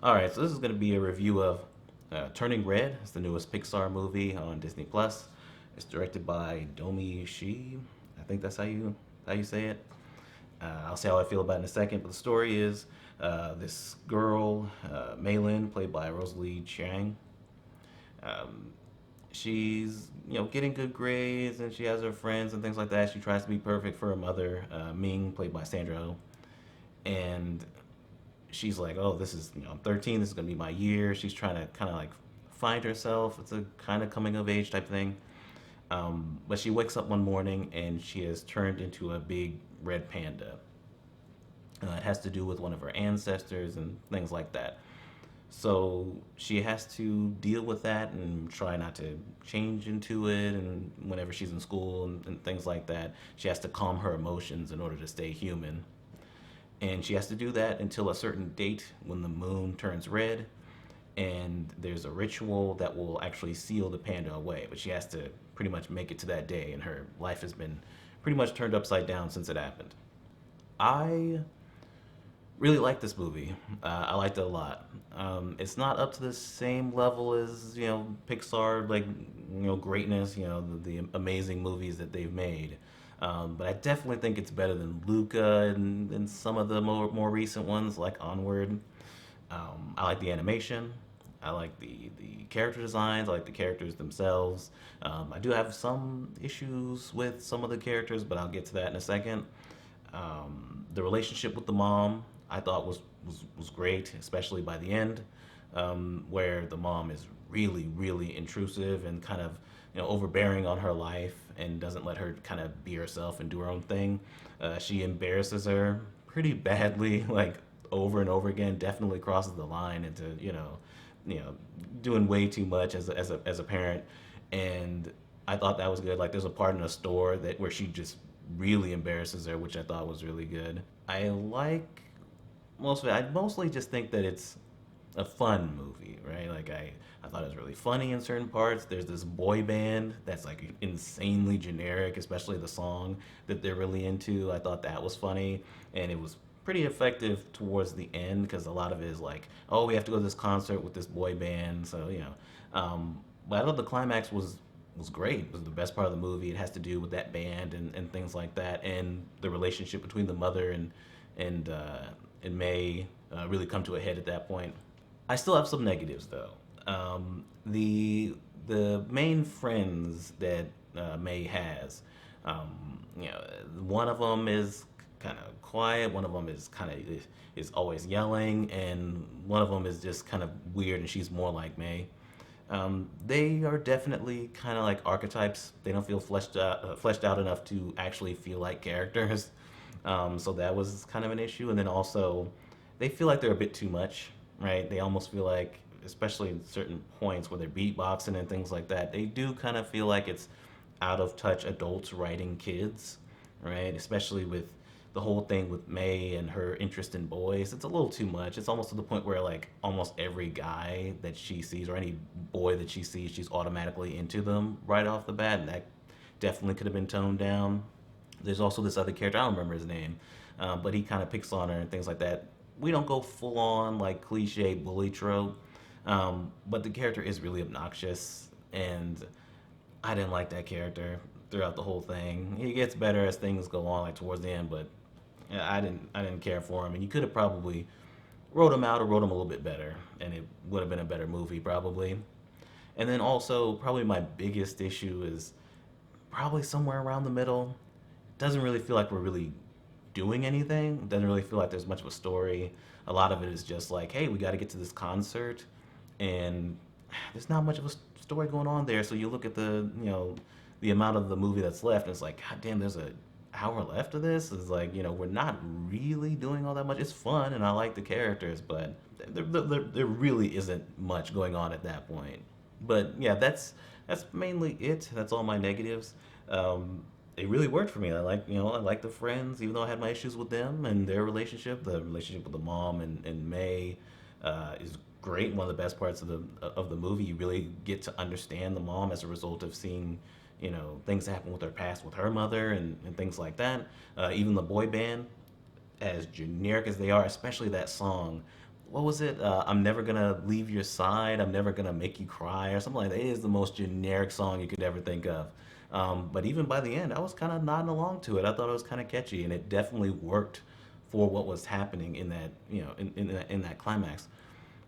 All right, so this is going to be a review of Turning Red. It's the newest Pixar movie on Disney Plus. It's directed by Domi Shi. I think that's how you say it. I'll say how I feel about it in a second. But the story is this girl, Maylin, played by Rosalie Chiang. Um, she's getting good grades and she has her friends and things like that. She tries to be perfect for her mother, Ming, played by Sandra Oh, and she's like, oh, this is, I'm 13, this is going to be my year. She's trying to kind of like find herself. It's a kind of coming of age type thing. But she wakes up one morning and she has turned into a big red panda. It has to do with one of her ancestors and things like that. So she has to deal with that and try not to change into it. And whenever she's in school and things like that, she has to calm her emotions in order to stay human. And she has to do that until a certain date when the moon turns red, and there's a ritual that will actually seal the panda away, but she has to pretty much make it to that day, and her life has been pretty much turned upside down since it happened. I really like this movie. I liked it a lot. It's not up to the same level as Pixar, like greatness, the amazing movies that they've made. But I definitely think it's better than Luca and some of the more recent ones like Onward. I like the animation. I like the character designs. I like the characters themselves. I do have some issues with some of the characters, but I'll get to that in a second. The relationship with the mom I thought was great, especially by the end, where the mom is really intrusive and kind of overbearing on her life and doesn't let her kind of be herself and do her own thing. She embarrasses her pretty badly, like over and over again. Definitely crosses the line into you know doing way too much as a parent. And I thought that was good. Like there's a part in a store that where she just really embarrasses her, which I thought was really good. I like most of it. I mostly just think that it's a fun movie, right? Like I thought it was really funny in certain parts. There's this boy band that's like insanely generic, especially the song that they're really into. I thought that was funny, and it was pretty effective towards the end because a lot of it is like, oh, we have to go to this concert with this boy band, so But I thought the climax was great. It was the best part of the movie. It has to do with that band and things like that, and the relationship between the mother and and May really come to a head at that point. I still have some negatives though. The main friends that May has, one of them is kind of quiet. One of them is kind of is always yelling, and one of them is just kind of weird, and she's more like May. They are definitely kind of like archetypes. They don't feel fleshed out enough to actually feel like characters. So that was kind of an issue. And then also, they feel like they're a bit too much, right? They almost feel like, especially in certain points where they're beatboxing and things like that, they do kind of feel like it's out of touch adults writing kids, right? Especially with the whole thing with May and her interest in boys. It's a little too much. It's almost to the point where like almost every guy that she sees or any boy that she sees, she's automatically into them right off the bat, and that definitely could have been toned down. There's also this other character, I don't remember his name, but he kind of picks on her and things like that. We don't go full on like cliche bully trope, but the character is really obnoxious, and I didn't like that character throughout the whole thing. He gets better as things go on, like towards the end, but yeah, I didn't care for him, and you could have probably wrote him out or wrote him a little bit better, and it would have been a better movie probably. And then also probably my biggest issue is probably somewhere around the middle. Doesn't really feel like we're really doing anything. Doesn't really feel like there's much of a story. A lot of it is just like, hey, we got to get to this concert, and there's not much of a story going on there. So you look at the amount of the movie that's left, and it's like, God damn, there's a hour left of this. It's like we're not really doing all that much. It's fun, and I like the characters, but there really isn't much going on at that point. But yeah, that's mainly it. That's all my negatives. It really worked for me. I like the friends, even though I had my issues with them and their relationship. The relationship with the mom and May is great. One of the best parts of the movie. You really get to understand the mom as a result of seeing, things that happen with her past with her mother and things like that. Even the boy band, as generic as they are, especially that song, what was it? I'm never gonna leave your side. I'm never gonna make you cry, or something like that. It is the most generic song you could ever think of. But even by the end, I was kind of nodding along to it. I thought it was kind of catchy, and it definitely worked for what was happening in that, in that climax.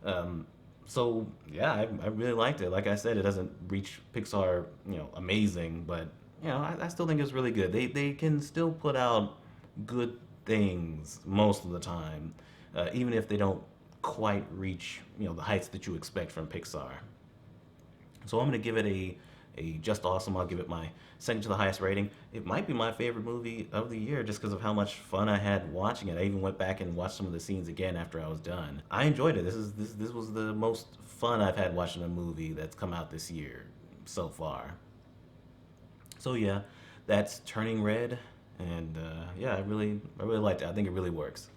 Um, so yeah, I really liked it. Like I said, it doesn't reach Pixar, amazing, but I still think it's really good. They can still put out good things most of the time, even if they don't quite reach the heights that you expect from Pixar. So I'm gonna give it a just awesome. I'll give it my second to the highest rating. It might be my favorite movie of the year just because of how much fun I had watching it. I even went back and watched some of the scenes again after I was done. I enjoyed it. This was the most fun I've had watching a movie that's come out this year so far. So yeah, that's Turning Red, and yeah, I really liked it. I think it really works.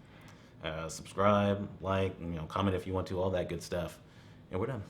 Subscribe, like, comment if you want to, all that good stuff, and we're done.